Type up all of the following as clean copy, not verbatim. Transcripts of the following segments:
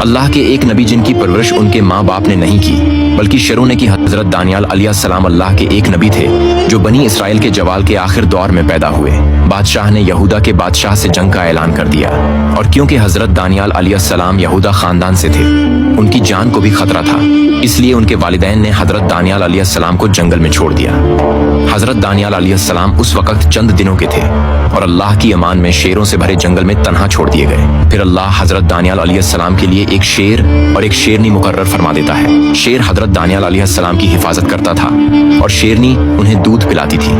अल्लाह के एक नबी जिनकी परवरिश उनके माँ बाप ने नहीं की बल्कि शरों ने की। हजरत दानियाल अलैहिस्सलाम अल्लाह के एक नबी थे जो बनी इसराइल के जवाल के आखिर दौर में पैदा हुए। बादशाह ने यहूदा के बादशाह से जंग का ऐलान कर दिया और क्योंकि हजरत दानियाल अलैहिस्सलाम यहूदा खानदान से थे, उनकी जान को भी खतरा था, इसलिए उनके वालिदैन ने हजरत दानियाल अलैहिस्सलाम को जंगल में छोड़ दिया। हजरत दानियाल अलैहिस्सलाम उस वक्त चंद दिनों के थे और अल्लाह की अमान में शेरों से भरे जंगल में तन्हा छोड़ दिए गए। फिर अल्लाह हजरत दानियाल अलैहिस्सलाम के लिए एक शेर और एक शेरनी मुकर्रर फरमा देता है। शेर हजरत दानियाल अलैहिस्सलाम की हिफाजत करता था और शेरनी उन्हें दूध पिलाती थी।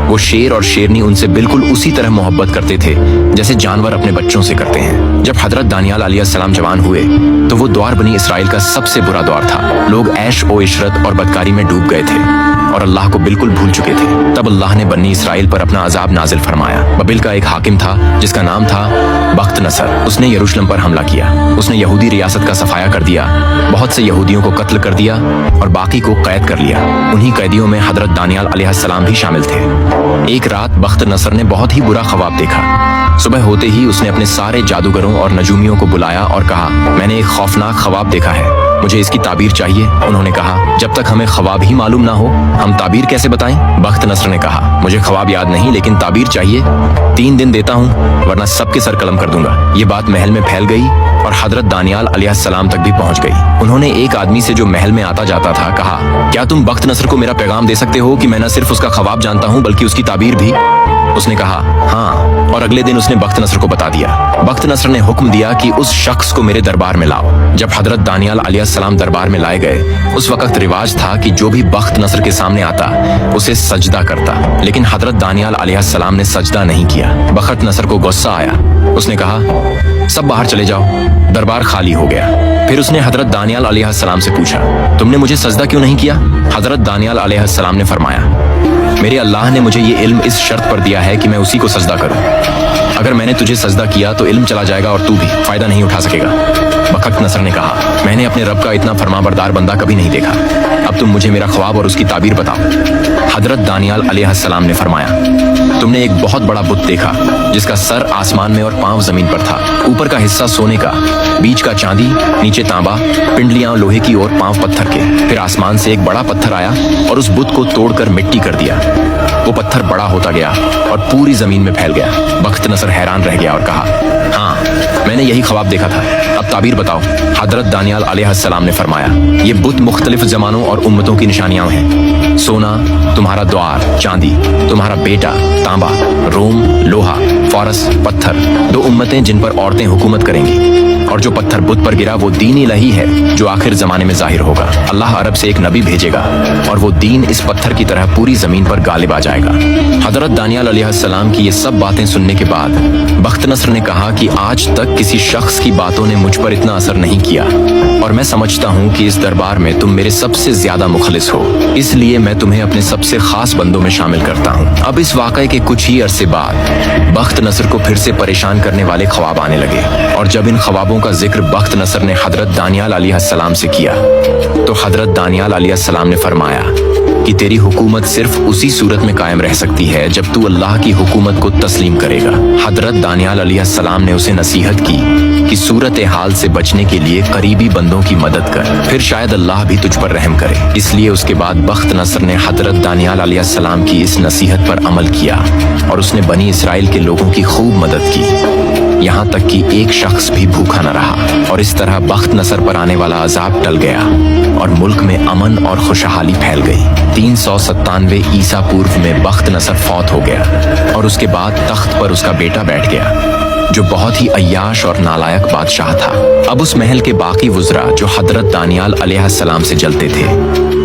वो शेर और शेरनी उनसे बिल्कुल उसी तरह मोहब्बत करते थे जैसे जानवर अपने बच्चों से करते हैं। जब हजरत दानियाल अलैहिस्सलाम जवान हुए तो वो दौर बनी इसराइल का सबसे बुरा दौर था। लोग ऐश ओ इशरत और बदकारी में डूब गए थे और अल्लाह को बिल्कुल भूल चुके थे। तब अल्लाह ने बनी इसराइल पर अपना अजाब नाजिल फरमाया। बबिल का एक हाकिम था जिसका नाम था बख्त नसर। उसने यरूशलेम पर हमला किया। उसने यहूदी रियासत का सफाया कर दिया, बहुत से यहूदियों को कत्ल कर दिया और बाकी को कैद कर लिया। उन्हीं कैदियों में हजरत दानियाल अलैहिस्सलाम भी शामिल थे। एक रात बख्त नसर ने बहुत ही बुरा ख्वाब देखा। सुबह होते ही उसने अपने सारे जादूगरों और नजूमियों को बुलाया और कहा, मैंने एक खौफनाक ख्वाब देखा है, मुझे इसकी ताबीर चाहिए। उन्होंने कहा, जब तक हमें ख्वाब ही मालूम ना हो हम ताबीर कैसे बताएं? बख्त नसर ने कहा, मुझे ख्वाब याद नहीं लेकिन ताबीर चाहिए। 3 दिन देता हूँ वरना सबके सर कलम कर दूंगा। ये बात महल में फैल गई और हजरत दानियाल अलैहिस्सलाम तक भी पहुंच गई। उन्होंने एक आदमी से जो महल में आता जाता था कहा, क्या तुम बख्त नसर को मेरा पैगाम दे सकते हो कि मैं न सिर्फ उसका ख्वाब जानता हूँ बल्कि उसकी ताबीर भी? उसने कहा, हाँ, और अगले दिन उसने बख्त नसर को बता दिया। बख्त नसर ने हुक्म दिया कि उस शख्स को मेरे दरबार में लाओ। जब हजरत दानियाल अलैहिस्सलाम दरबार में लाए गए, उस वक्त रिवाज था कि जो भी बख्त नसर के सामने आता उसे सजदा करता, लेकिन हजरत दानियाल अलैहिस्सलाम ने सजदा नहीं किया। बख्त नसर को गुस्सा आया। उसने कहा, सब बाहर चले जाओ। दरबार खाली हो गया। फिर उसने हजरत दानियाल अलैहिस्सलाम से पूछा, तुमने मुझे सजदा क्यों नहीं किया? हजरत दानियाल अलैहिस्सलाम ने फरमाया, मेरे अल्लाह ने मुझे ये इल्म इस शर्त पर दिया है कि मैं उसी को सजदा करूं। अगर मैंने तुझे सजदा किया तो इल्म चला जाएगा और तू भी फायदा नहीं उठा सकेगा। बख्त नसर ने कहा, मैंने अपने रब का इतना फरमाबरदार बंदा कभी नहीं देखा। अब तुम मुझे मेरा ख्वाब और उसकी ताबीर बताओ। हजरत दानियाल अलैहिस्सलाम ने फरमाया, तुमने एक बहुत बड़ा बुत देखा जिसका सर आसमान में और पांव जमीन पर था। ऊपर का हिस्सा सोने का, बीच का चांदी, नीचे तांबा, पिंडलियां लोहे की और पांव पत्थर के। फिर आसमान से एक बड़ा पत्थर आया और उस बुत को तोड़कर मिट्टी कर दिया। वो पत्थर बड़ा होता गया और पूरी जमीन में फैल गया। बख्त नसर हैरान रह गया और कहा, हाँ, मैंने यही ख्वाब देखा था। अब ताबीर बताओ। हजरत दानियाल अलैहिस्सलाम ने फरमाया, ये बुत मुख्तलिफ जमानों और उम्मतों की निशानियां हैं। सोना तुम्हारा द्वार, चांदी तुम्हारा बेटा, तांबा, रोम, लोहा, फारस, पत्थर 2 उम्मतें जिन पर औरतें हुकूमत करेंगी। और जो पत्थर बुत पर गिरा वो दीन इलाही है जो आखिर जमाने में जाहिर होगा। अल्लाह अरब से एक नबी भेजेगा और वो दीन इस पत्थर की तरह पूरी जमीन पर गालिब आ जाएगा। हजरत दानियाल अलैहिस्सलाम की ये सब बातें सुनने के बाद बख्त नसर ने कहा कि आज तक किसी शख्स की बातों ने मुझ पर इतना असर नहीं किया और मैं समझता हूँ कि इस दरबार में तुम मेरे सबसे ज्यादा मुखलिस हो, इसलिए मैं तुम्हें अपने सबसे खास बंदों में शामिल करता हूँ। अब इस वाक़े के कुछ ही अरसे बाद बख्त नसर को फिर से परेशान करने वाले ख्वाब आने लगे और जब इन ख्वाबों का जिक्र बख्त नसर ने हजरत दानियाल अलैहिस्सलाम से किया तो हजरत दानियाल अलैहिस्सलाम ने फरमाया कि तेरी हुकूमत सिर्फ उसी सूरत में कायम रह सकती है जब तू अल्लाह की हुकूमत को तस्लीम करेगा। हजरत दानियाल अलैहिस्सलाम ने उसे नसीहत की कि सूरत हाल से बचने के लिए करीबी बंदों की मदद कर, फिर शायद अल्लाह भी तुझ पर रहम करे। इसलिए उसके बाद बख्त नसर ने हजरत दानियाल अलैहिस्सलाम की इस नसीहत पर अमल किया और उसने बनी इसराइल के लोगों की खूब मदद की, यहाँ तक कि एक शख्स भी भूखा न रहा। और इस तरह बख्त नसर पर आने वाला अजाब टल गया और मुल्क में अमन और खुशहाली फैल गई। 397 ईसा पूर्व में बख्त नसर फौत हो गया और उसके बाद तख्त पर उसका बेटा बैठ गया जो बहुत ही अय्याश और नालायक बादशाह था। अब उस महल के बाकी वुज़रा जो हजरत दानियाल अलैहिस्सलाम से जलते थे,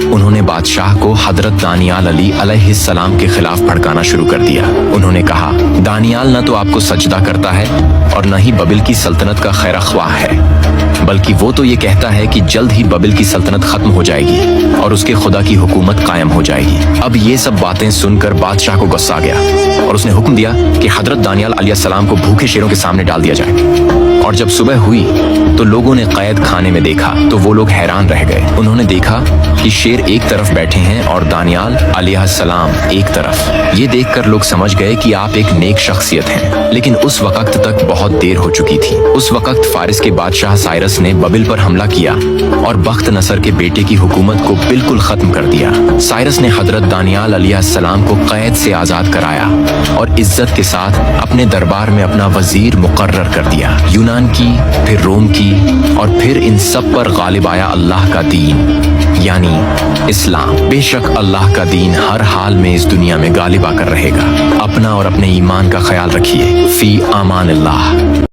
उन्होंने बादशाह को हजरत दानियाल अली अलैहिस्सलाम के खिलाफ भड़काना शुरू कर दिया। उन्होंने कहा, दानियाल न तो आपको सजदा करता है और न ही बबिल की सल्तनत का खैर ख्वाह है, बल्कि वो तो ये कहता है कि जल्द ही बबिल की सल्तनत खत्म हो जाएगी और उसके खुदा की हुकूमत कायम हो जाएगी। अब ये सब बातें सुनकर बादशाह को गुस्सा आ गया और उसने हुक्म दिया कि हजरत दानियाल अलैहिस्सलाम को भूखे शेरों के सामने डाल दिया जाए। और जब सुबह हुई तो लोगों ने कैद खाने में देखा तो वो लोग हैरान रह गए। उन्होंने देखा कि शेर एक तरफ बैठे हैं और दानियाल अलैहिस्सलाम एक तरफ। ये देखकर लोग समझ गए कि आप एक नेक शख्सियत हैं। लेकिन उस वक्त तक बहुत देर हो चुकी थी। उस वक्त फारिस के बादशाह साइरस ने बबिल पर हमला किया और बख्त नसर के बेटे की हुकूमत को बिल्कुल खत्म कर दिया। साइरस ने हजरत दानियाल अलैहिस्सलाम को कैद से आजाद कराया और इज्जत के साथ अपने दरबार में अपना वजीर मुकर्रर कर दिया। यूनान की, फिर रोम की और फिर इन सब पर गालिब आया अल्लाह का दीन यानी इस्लाम। बेशक अल्लाह का दीन हर हाल में इस दुनिया में गालिब आकर रहेगा। अपना और अपने ईमान का ख्याल रखिए। फी आमान अल्लाह।